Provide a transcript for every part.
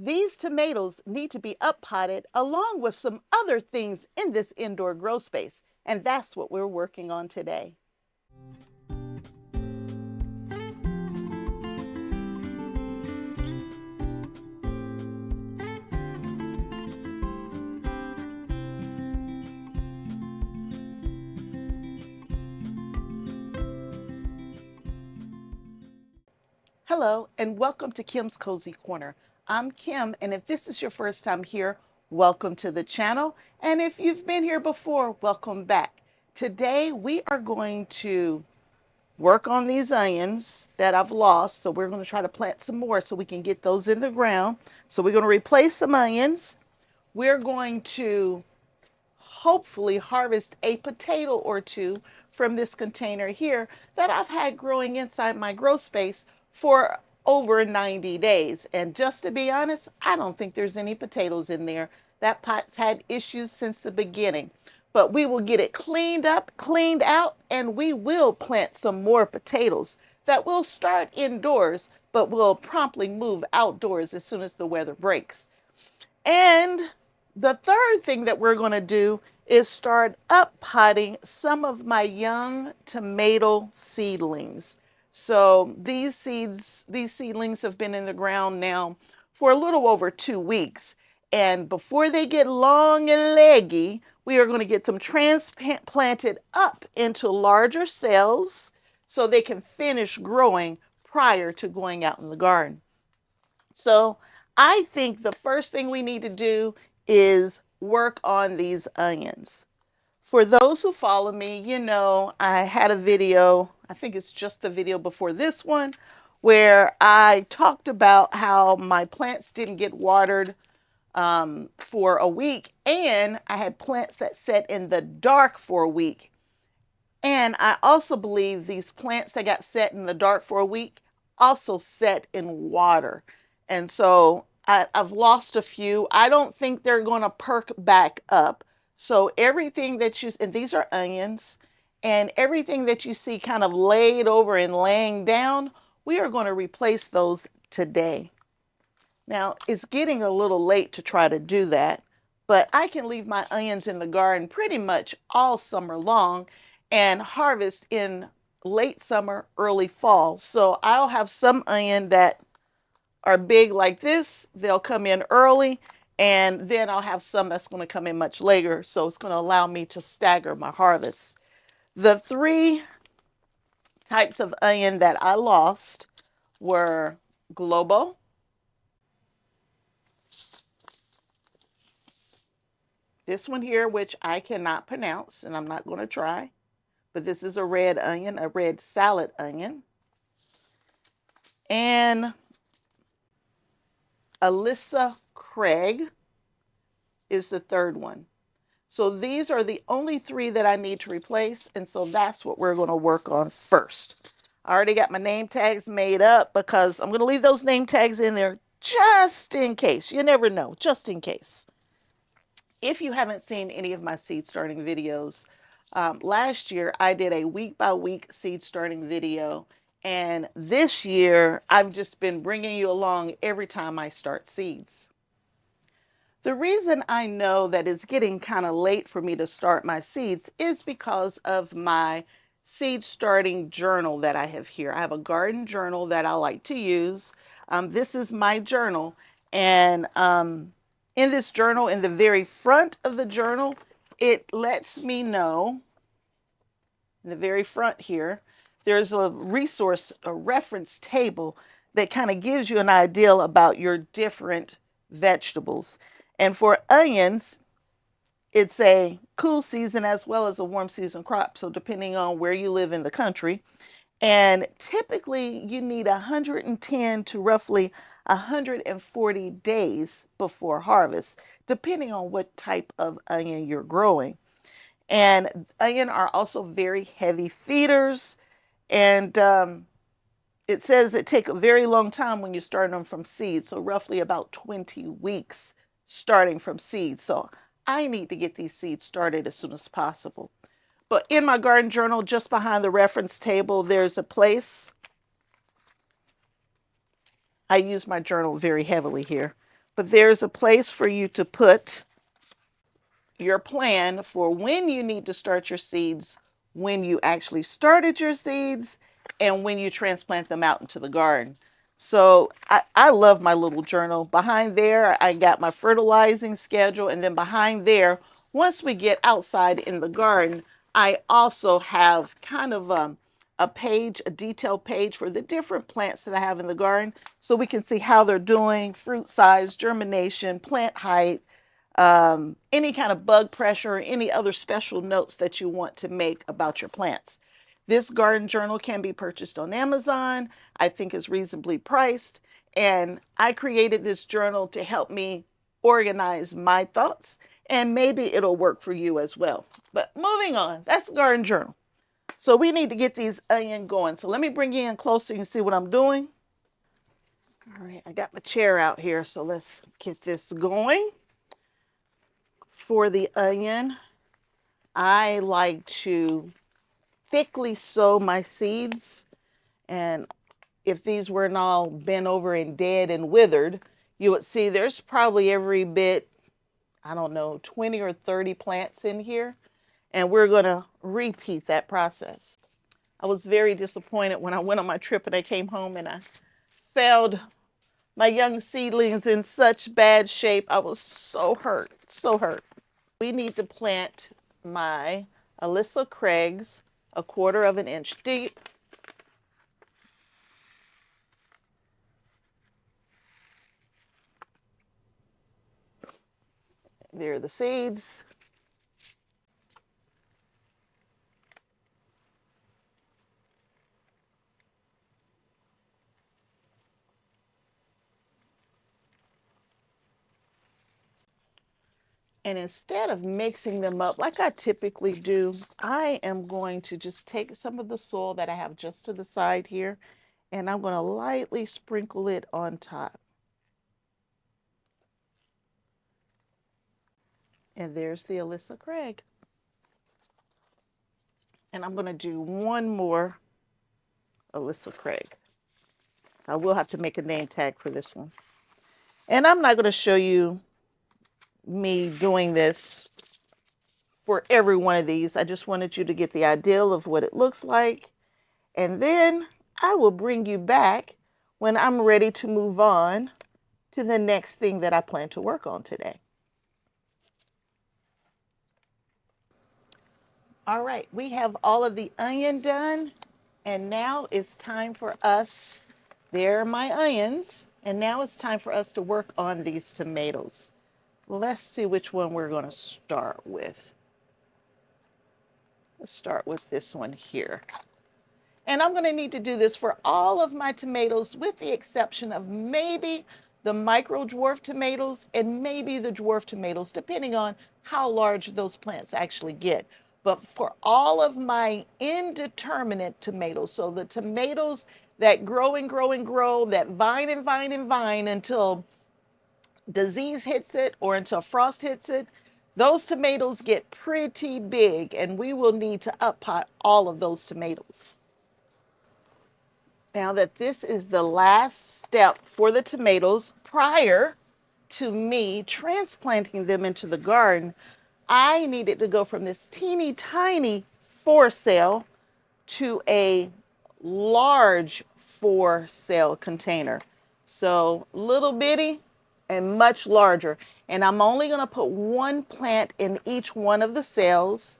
these tomatoes need to be up potted along with some other things in this indoor grow space. And that's what we're working on today. Hello, and welcome to Kim's Cozy Corner. I'm Kim, and if this is your first time here, welcome to the channel. And if you've been here before, welcome back. Today, we are going to work on these onions that I've lost. So we're going to try to plant some more so we can get those in the ground. So we're going to replace some onions. We're going to hopefully harvest a potato or two from this container here that I've had growing inside my grow space for over 90 days. And just to be honest, I don't think there's any potatoes in there. That pot's had issues since the beginning. But we will get it cleaned up, cleaned out, and we will plant some more potatoes that will start indoors, but will promptly move outdoors as soon as the weather breaks. And the third thing that we're going to do is start up potting some of my young tomato seedlings. So these seedlings have been in the ground now for a little over 2 weeks. And before they get long and leggy, we are going to get them transplanted up into larger cells so they can finish growing prior to going out in the garden. So I think the first thing we need to do is work on these onions. For those who follow me, you know, I had a video, I think it's just the video before this one, where I talked about how my plants didn't get watered for a week, and I had plants that sat in the dark for a week. And I also believe these plants that got set in the dark for a week also set in water. And so I've lost a few. I don't think they're going to perk back up. So everything that you, and these are onions, and everything that you see kind of laid over and laying down, we are going to replace those today. Now, it's getting a little late to try to do that, but I can leave my onions in the garden pretty much all summer long and harvest in late summer, early fall. So I'll have some onion that are big like this. They'll come in early, and then I'll have some that's going to come in much later. So it's going to allow me to stagger my harvest. The 3 types of onion that I lost were Globo, this one here, which I cannot pronounce, and I'm not going to try, but this is a red onion, a red salad onion, and Alyssa Craig is the third one. So these are the only 3 that I need to replace, and so that's what we're going to work on first. I already got my name tags made up because I'm going to leave those name tags in there just in case. You never know, just in case. If you haven't seen any of my seed starting videos, last year I did a week-by-week seed starting video, and this year I've just been bringing you along every time I start seeds. The reason I know that it's getting kind of late for me to start my seeds is because of my seed starting journal that I have here. I have a garden journal that I like to use. This is my journal, and in this journal, in the very front of the journal, it lets me know, in the very front here, there's a resource, a reference table that kind of gives you an idea about your different vegetables. And for onions, it's a cool season as well as a warm season crop. So depending on where you live in the country, and typically you need 110 to roughly 140 days before harvest, depending on what type of onion you're growing. And onion are also very heavy feeders, and it says it takes a very long time when you start them from seed, so roughly about 20 weeks starting from seed. So I need to get these seeds started as soon as possible. But in my garden journal, just behind the reference table, there's a place. I use my journal very heavily here. But there's a place for you to put your plan for when you need to start your seeds, when you actually started your seeds, and when you transplant them out into the garden. So I love my little journal. Behind there, I got my fertilizing schedule. And then behind there, once we get outside in the garden, I also have kind of a page, a detailed page for the different plants that I have in the garden. So we can see how they're doing, fruit size, germination, plant height, any kind of bug pressure, or any other special notes that you want to make about your plants. This garden journal can be purchased on Amazon. I think is reasonably priced. And I created this journal to help me organize my thoughts, and maybe it'll work for you as well. But moving on, that's the garden journal. So we need to get these onions going. So let me bring you in closer so you can see what I'm doing. All right, I got my chair out here, so let's get this going. For the onion, I like to thickly sow my seeds. And if these weren't all bent over and dead and withered, you would see there's probably every bit, I don't know, 20 or 30 plants in here. And we're going to repeat that process. I was very disappointed when I went on my trip and I came home and I found my young seedlings in such bad shape. I was so hurt, so hurt. We need to plant my Alyssa Craigs 1/4 of an inch deep. There are the seeds. And instead of mixing them up like I typically do, I am going to just take some of the soil that I have just to the side here, and I'm going to lightly sprinkle it on top. And there's the Alyssa Craig. And I'm going to do one more Alyssa Craig. So I will have to make a name tag for this one. And I'm not going to show you me doing this for every one of these. I just wanted you to get the idea of what it looks like. And then I will bring you back when I'm ready to move on to the next thing that I plan to work on today. All right, we have all of the onion done, and now it's time for us, there are my onions, and now it's time for us to work on these tomatoes. Let's see which one we're going to start with. Let's start with this one here. And I'm going to need to do this for all of my tomatoes with the exception of maybe the micro dwarf tomatoes and maybe the dwarf tomatoes, depending on how large those plants actually get. But for all of my indeterminate tomatoes, so the tomatoes that grow and grow and grow, that vine and vine and vine until disease hits it or until frost hits it, those tomatoes get pretty big, and we will need to up pot all of those tomatoes. Now that this is the last step for the tomatoes prior to me transplanting them into the garden, I needed to go from this teeny tiny for sale to a large for sale container. So little bitty and much larger. And I'm only going to put one plant in each one of the cells.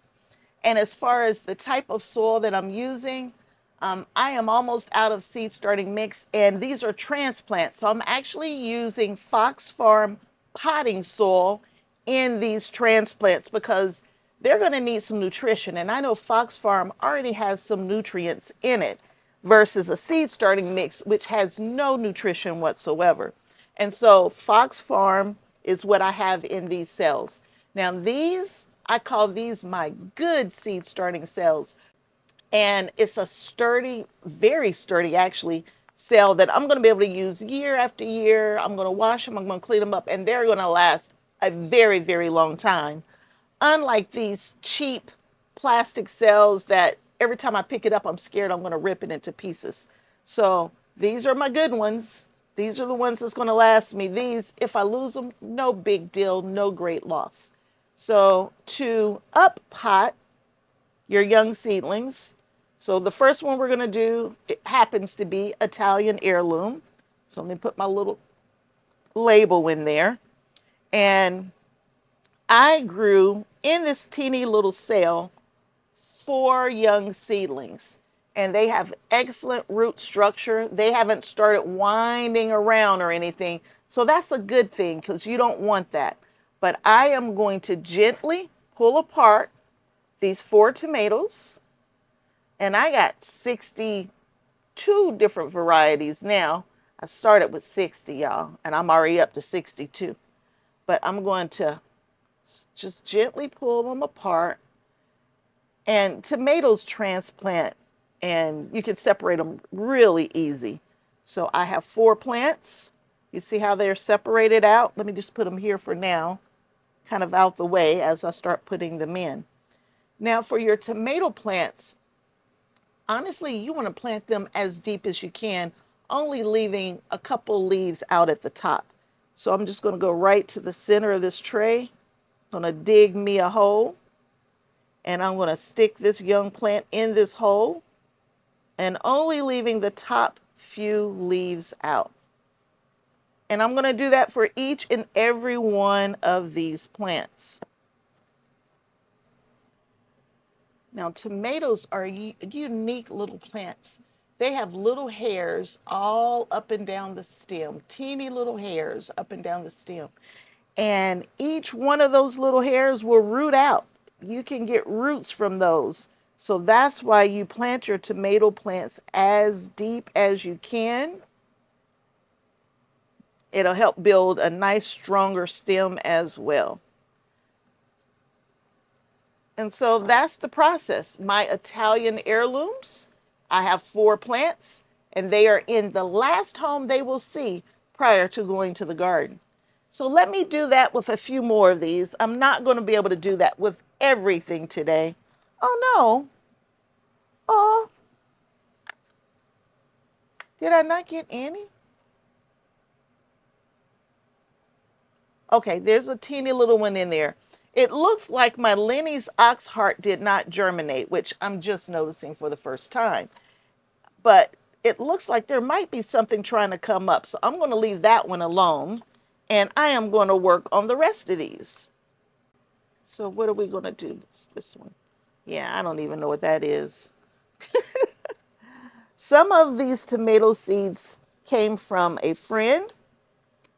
And as far as the type of soil that I'm using, I am almost out of seed starting mix, and these are transplants. So I'm actually using Fox Farm potting soil in these transplants because they're going to need some nutrition. And I know Fox Farm already has some nutrients in it versus a seed starting mix, which has no nutrition whatsoever. And so Fox Farm is what I have in these cells. Now these, I call these my good seed starting cells. And it's a sturdy, very sturdy actually, cell that I'm going to be able to use year after year. I'm going to wash them, I'm going to clean them up, and they're going to last a very, very long time. Unlike these cheap plastic cells that every time I pick it up, I'm scared I'm going to rip it into pieces. So these are my good ones. These are the ones that's going to last me. These, if I lose them, no big deal, no great loss. So to up pot your young seedlings, so the first one we're going to do, it happens to be Italian heirloom. So let me put my little label in there. And I grew in this teeny little cell 4 young seedlings, and they have excellent root structure. They haven't started winding around or anything. So that's a good thing because you don't want that. But I am going to gently pull apart these 4 tomatoes, and I got 62 different varieties now. I started with 60, y'all, and I'm already up to 62. But I'm going to just gently pull them apart. And tomatoes transplant, and you can separate them really easy. So I have 4 plants. You see how they're separated out? Let me just put them here for now, kind of out the way as I start putting them in. Now for your tomato plants, honestly, you want to plant them as deep as you can, only leaving a couple leaves out at the top. So I'm just going to go right to the center of this tray. I'm going to dig me a hole, and I'm going to stick this young plant in this hole and only leaving the top few leaves out. And I'm going to do that for each and every one of these plants. Now, tomatoes are unique little plants. They have little hairs all up and down the stem, teeny little hairs up and down the stem. And each one of those little hairs will root out. You can get roots from those. So that's why you plant your tomato plants as deep as you can. It'll help build a nice, stronger stem as well. And so that's the process. My Italian heirlooms, I have 4 plants, and they are in the last home they will see prior to going to the garden. So let me do that with a few more of these. I'm not going to be able to do that with everything today. Oh no. Oh, did I not get any? Okay, there's a teeny little one in there. It looks like my Lenny's oxheart did not germinate, which I'm just noticing for the first time. But it looks like there might be something trying to come up. So I'm going to leave that one alone. And I am going to work on the rest of these. So what are we going to do? It's this one. Yeah, I don't even know what that is. Some of these tomato seeds came from a friend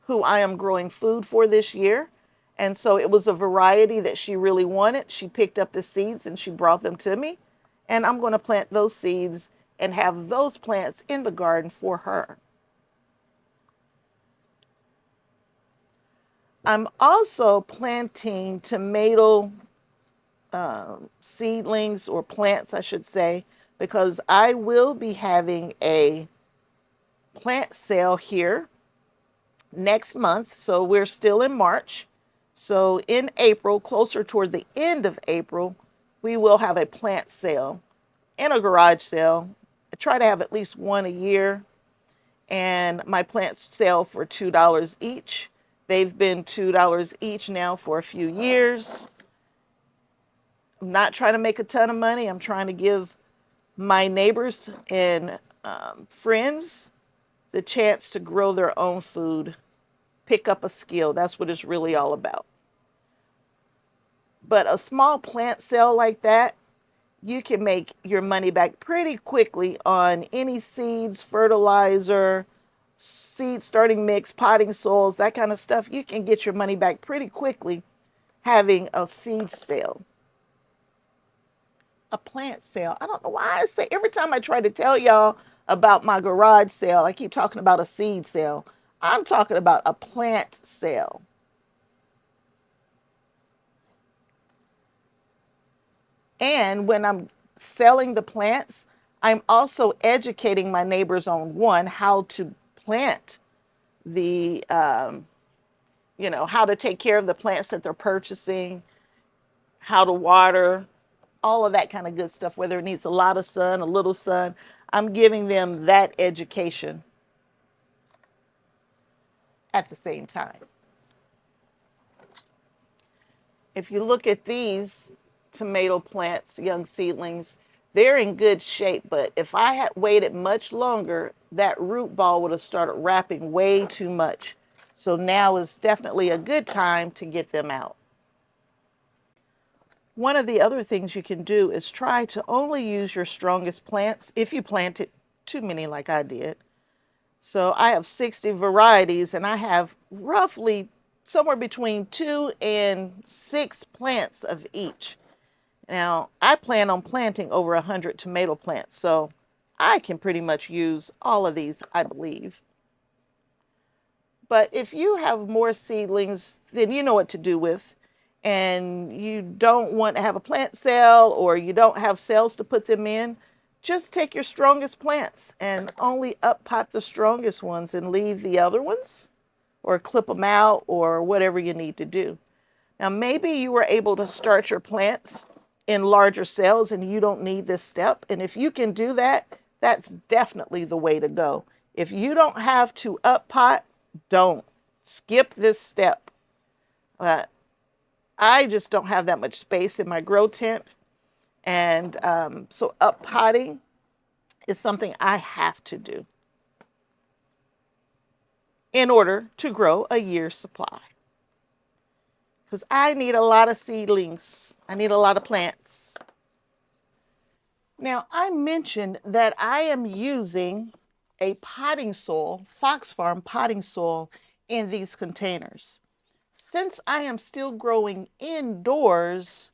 who I am growing food for this year. And so it was a variety that she really wanted. She picked up the seeds and she brought them to me. And I'm going to plant those seeds and have those plants in the garden for her. I'm also planting tomato seedlings, or plants, I should say, because I will be having a plant sale here next month. So we're still in March. So in April, closer toward the end of April, we will have a plant sale and a garage sale. I try to have at least one a year. And my plants sell for $2 each. They've been $2 each now for a few years. I'm not trying to make a ton of money. I'm trying to give my neighbors and friends the chance to grow their own food, pick up a skill. That's what it's really all about. But a small plant sale like that, you can make your money back pretty quickly on any seeds, fertilizer, seed starting mix, potting soils, that kind of stuff. You can get your money back pretty quickly having a seed sale. A plant sale. I don't know why I say every time I try to tell y'all about my garage sale, I keep talking about a seed sale. I'm talking about a plant sale. And when I'm selling the plants, I'm also educating my neighbors on, one, how to plant the, how to take care of the plants that they're purchasing, how to water, all of that kind of good stuff, whether it needs a lot of sun, a little sun. I'm giving them that education. at the same time. If you look at these tomato plants, young seedlings, they're in good shape, but if I had waited much longer, that root ball would have started wrapping way too much. So now is definitely a good time to get them out. One of the other things you can do is try to only use your strongest plants if you planted too many like I did. So I have 60 varieties and I have roughly somewhere between 2 and 6 plants of each. Now, I plan on planting over 100 tomato plants, so I can pretty much use all of these, I believe. But if you have more seedlings than you know what to do with, and you don't want to have a plant sale or you don't have cells to put them in, just take your strongest plants and only up pot the strongest ones and leave the other ones, or clip them out, or whatever you need to do. Now, maybe you were able to start your plants in larger cells and you don't need this step. And if you can do that, that's definitely the way to go. If you don't have to up pot, don't. Skip this step. I just don't have that much space in my grow tent. And so up potting is something I have to do in order to grow a year's supply. Because I need a lot of seedlings. I need a lot of plants. Now, I mentioned that I am using a potting soil, Fox Farm potting soil, in these containers. Since I am still growing indoors,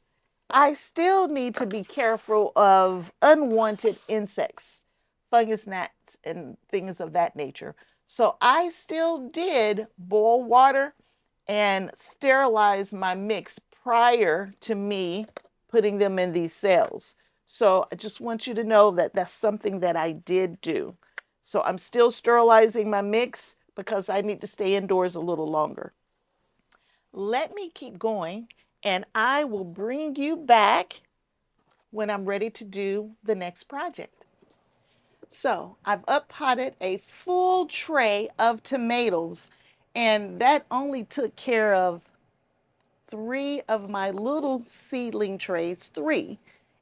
I still need to be careful of unwanted insects, fungus, gnats, and things of that nature. So I still did boil water and sterilize my mix prior to me putting them in these cells. So I just want you to know that that's something that I did do. So I'm still sterilizing my mix because I need to stay indoors a little longer. Let me keep going and I will bring you back when I'm ready to do the next project. So I've up potted a full tray of tomatoes, and that only took care of 3 of my little seedling trays, 3.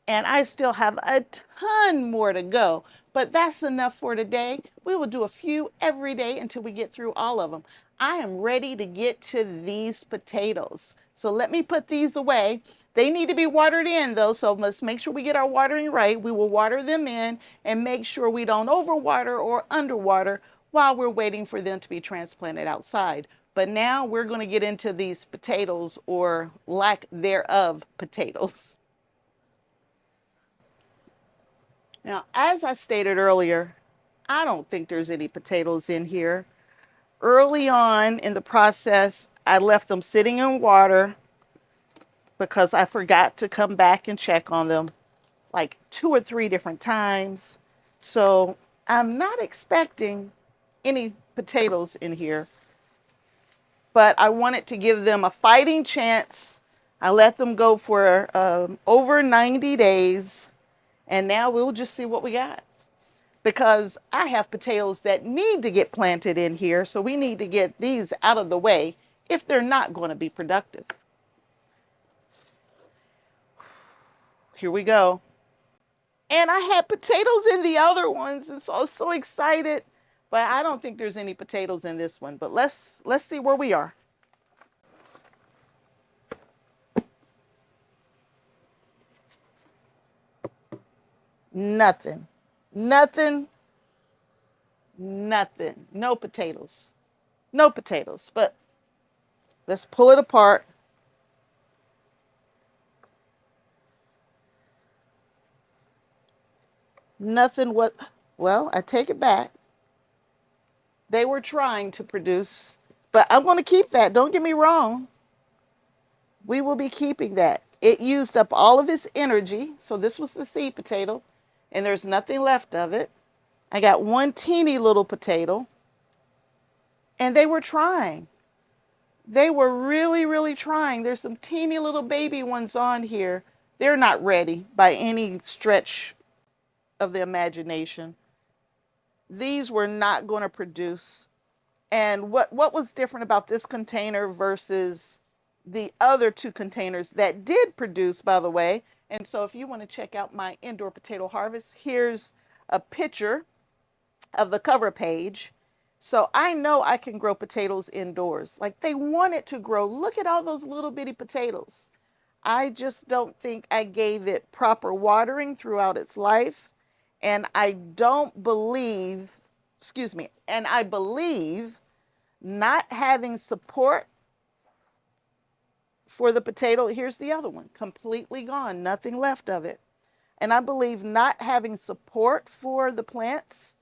And I still have a ton more to go, but that's enough for today. We will do a few every day until we get through all of them. I am ready to get to these potatoes. So let me put these away. They need to be watered in though, so let's make sure we get our watering right. We will water them in and make sure we don't overwater or underwater while we're waiting for them to be transplanted outside. But now we're going to get into these potatoes, or lack thereof potatoes. Now, as I stated earlier, I don't think there's any potatoes in here. Early on in the process, I left them sitting in water because I forgot to come back and check on them like 2 or 3 different times. So I'm not expecting any potatoes in here, but I wanted to give them a fighting chance. I let them go for over 90 days, and now we'll just see what we got. Because I have potatoes that need to get planted in here, so we need to get these out of the way if they're not going to be productive. Here we go. And I had potatoes in the other ones, and so I was so excited. But I don't think there's any potatoes in this one. But let's see where we are. Nothing. Nothing. Nothing. No potatoes. No potatoes. But let's pull it apart. Nothing. Well, I take it back. They were trying to produce, but I'm going to keep that. Don't get me wrong. We will be keeping that. It used up all of its energy. So this was the seed potato, and there's nothing left of it. I got one teeny little potato, and they were trying. They were really, really trying. There's some teeny little baby ones on here. They're not ready by any stretch of the imagination. These were not going to produce And what was different about this container versus the other two containers that did produce, by the way. And so if you want to check out my indoor potato harvest, here's a picture of the cover page. So I know I can grow potatoes indoors. Like they wanted to grow. Look at all those little bitty potatoes. I just don't think I gave it proper watering throughout its life. And I don't believe, excuse me, and I believe not having support for the potato, here's the other one, completely gone, nothing left of it. And I believe not having support for the plants,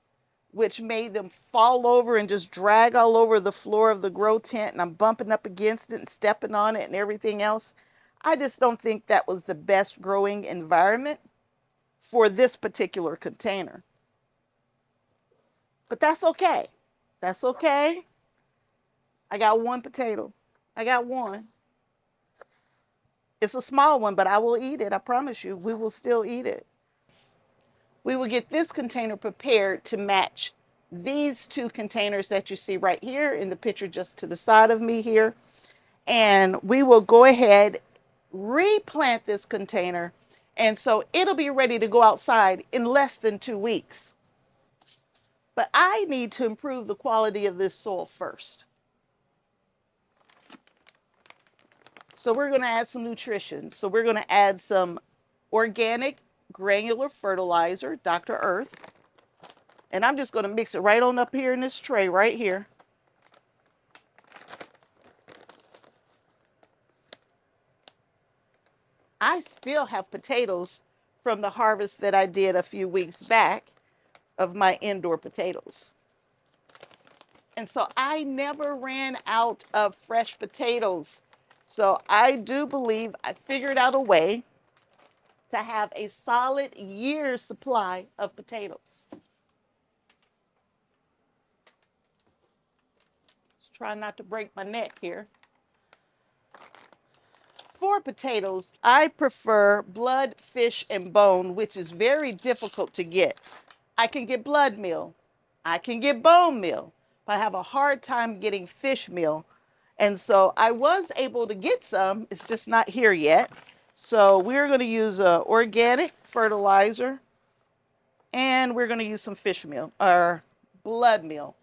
which made them fall over and just drag all over the floor of the grow tent, and I'm bumping up against it and stepping on it and everything else. I just don't think that was the best growing environment for this particular container. But that's okay. That's okay. I got one potato. I got one. It's a small one, but I will eat it. I promise you, we will still eat it. We will get this container prepared to match these two containers that you see right here in the picture just to the side of me here. And we will go ahead, replant this container. And so it'll be ready to go outside in less than 2 weeks. But I need to improve the quality of this soil first. So we're going to add some nutrition. So we're going to add some organic granular fertilizer, Dr. Earth. And I'm just going to mix it right on up here in this tray right here. I still have potatoes from the harvest that I did a few weeks back of my indoor potatoes. And so I never ran out of fresh potatoes. So I do believe I figured out a way to have a solid year's supply of potatoes. Let's try not to break my neck here. For potatoes, I prefer blood, fish, and bone, which is very difficult to get. I can get blood meal, I can get bone meal, but I have a hard time getting fish meal. And so I was able to get some, it's just not here yet. So we're going to use organic fertilizer, and we're going to use some fish meal or blood meal.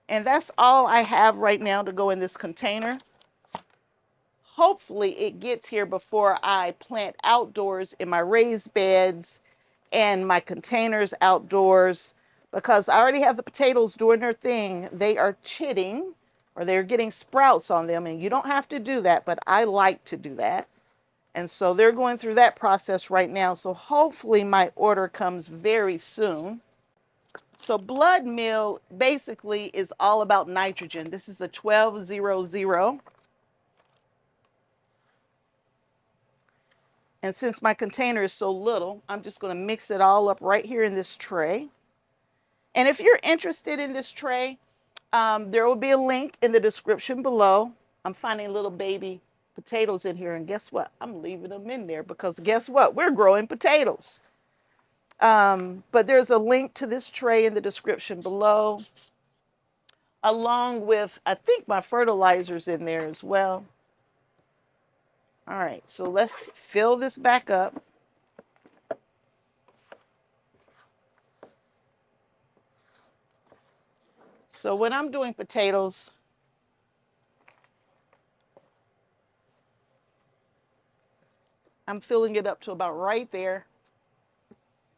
And that's all I have right now to go in this container. Hopefully it gets here before I plant outdoors in my raised beds and my containers outdoors, because I already have the potatoes doing their thing. They are chitting, or they're getting sprouts on them, and you don't have to do that, but I like to do that. And so they're going through that process right now. So hopefully my order comes very soon. So blood meal basically is all about nitrogen. This is a 1200. And since my container is so little, I'm just going to mix it all up right here in this tray. And if you're interested in this tray, there will be a link in the description below. I'm finding little baby potatoes in here, and guess what? I'm leaving them in there because guess what? We're growing potatoes. But there's a link to this tray in the description below, along with, I think, my fertilizer's in there as well. All right, so let's fill this back up. So when I'm doing potatoes, I'm filling it up to about right there.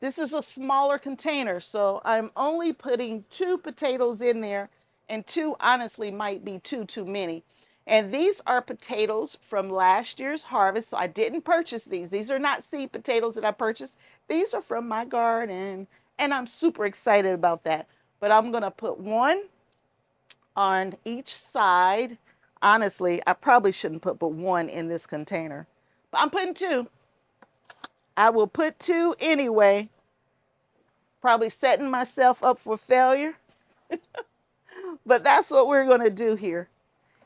This is a smaller container, so I'm only putting 2 potatoes in there, and 2 honestly might be too many. And these are potatoes from last year's harvest, so I didn't purchase these. These are not seed potatoes that I purchased. These are from my garden, and I'm super excited about that. But I'm going to put 1 on each side. Honestly, I probably shouldn't put but 1 in this container, but I'm putting 2. I will put 2 anyway. Probably setting myself up for failure, but that's what we're going to do here.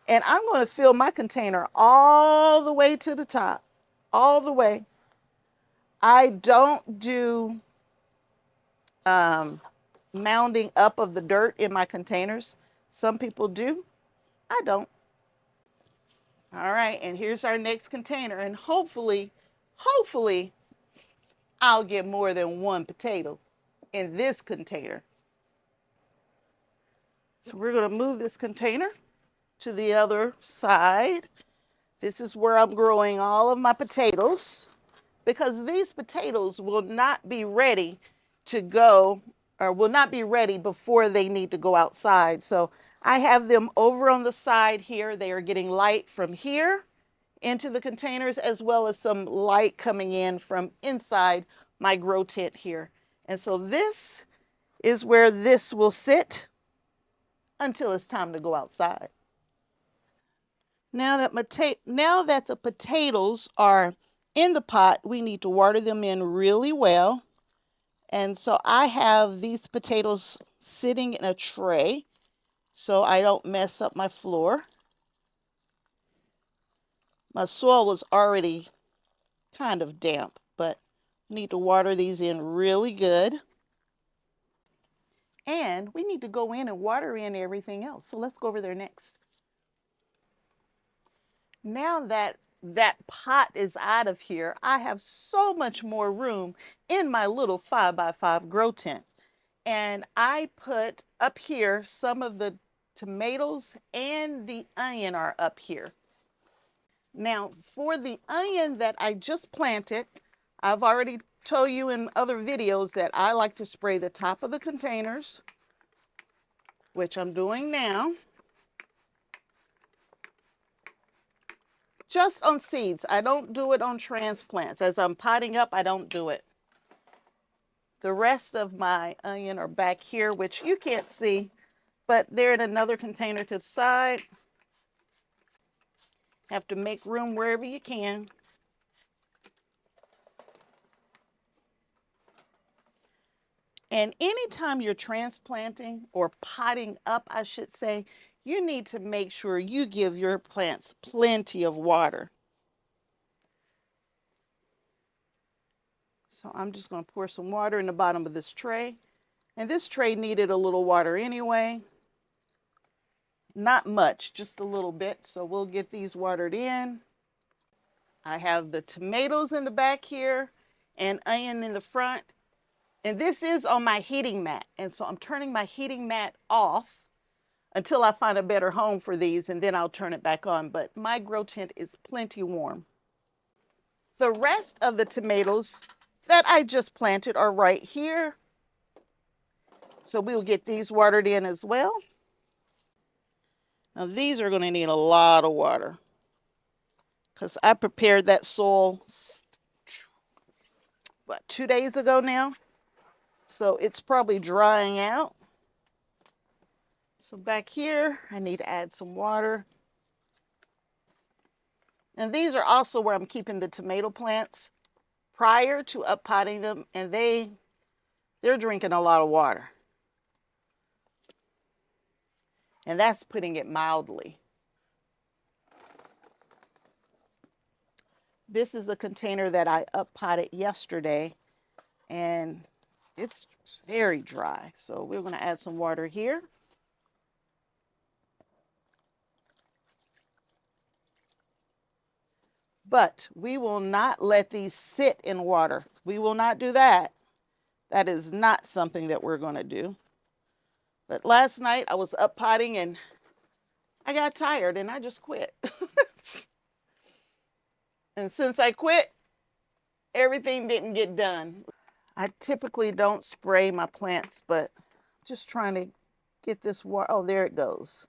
And I'm going to fill my container all the way to the top, all the way. I don't do mounding up of the dirt in my containers. Some people do. I don't. All right, and here's our next container, and hopefully I'll get more than one potato in this container. So we're going to move this container to the other side. This is where I'm growing all of my potatoes, because these potatoes will not be ready to go, or will not be ready before they need to go outside. So I have them over on the side here. They are getting light from here into the containers, as well as some light coming in from inside my grow tent here. And so this is where this will sit until it's time to go outside. Now that the potatoes are in the pot, we need to water them in really well. And so I have these potatoes sitting in a tray so I don't mess up my floor. My soil was already kind of damp, but I need to water these in really good. And we need to go in and water in everything else. So let's go over there next. Now that that pot is out of here, I have so much more room in my little 5x5 grow tent. And I put up here some of the tomatoes, and the onion are up here. Now for the onion that I just planted, I've already told you in other videos that I like to spray the top of the containers, which I'm doing now. Just on seeds. I don't do it on transplants. As I'm potting up, I don't do it. The rest of my onion are back here, which you can't see, but they're in another container to the side. Have to make room wherever you can. And anytime you're transplanting or potting up, I should say, you need to make sure you give your plants plenty of water. So I'm just going to pour some water in the bottom of this tray. And this tray needed a little water anyway. Not much, just a little bit. So we'll get these watered in. I have the tomatoes in the back here and onion in the front. And this is on my heating mat. And so I'm turning my heating mat off until I find a better home for these, and then I'll turn it back on. But my grow tent is plenty warm. The rest of the tomatoes that I just planted are right here. So we'll get these watered in as well. Now these are going to need a lot of water because I prepared that soil, 2 days ago now? So it's probably drying out. So back here, I need to add some water. And these are also where I'm keeping the tomato plants prior to uppotting them, and they're drinking a lot of water. And that's putting it mildly. This is a container that I uppotted yesterday, and it's very dry. So we're going to add some water here. But we will not let these sit in water. We will not do that. That is not something that we're going to do. But last night I was uppotting and I got tired and I just quit. And since I quit, everything didn't get done. I typically don't spray my plants, but I'm just trying to get this water. Oh, there it goes.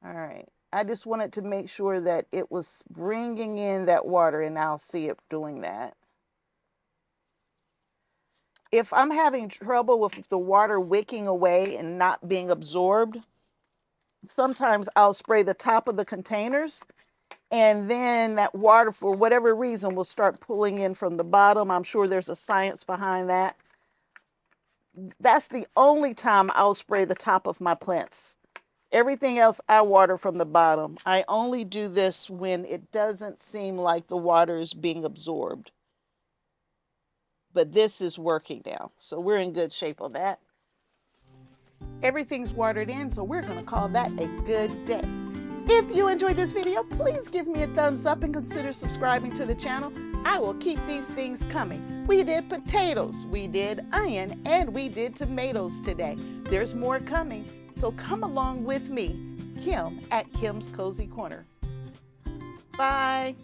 All right. I just wanted to make sure that it was bringing in that water, and I'll see it doing that. If I'm having trouble with the water wicking away and not being absorbed, sometimes I'll spray the top of the containers, and then that water, for whatever reason, will start pulling in from the bottom. I'm sure there's a science behind that. That's the only time I'll spray the top of my plants. Everything else I water from the bottom. I only do this when it doesn't seem like the water is being absorbed. But this is working now, so we're in good shape on that. Everything's watered in, so we're going to call that a good day. If you enjoyed this video, please give me a thumbs up and consider subscribing to the channel. I will keep these things coming. We did potatoes, we did onion, and we did tomatoes today. There's more coming, so come along with me, Kim at Kim's Cozy Corner. Bye.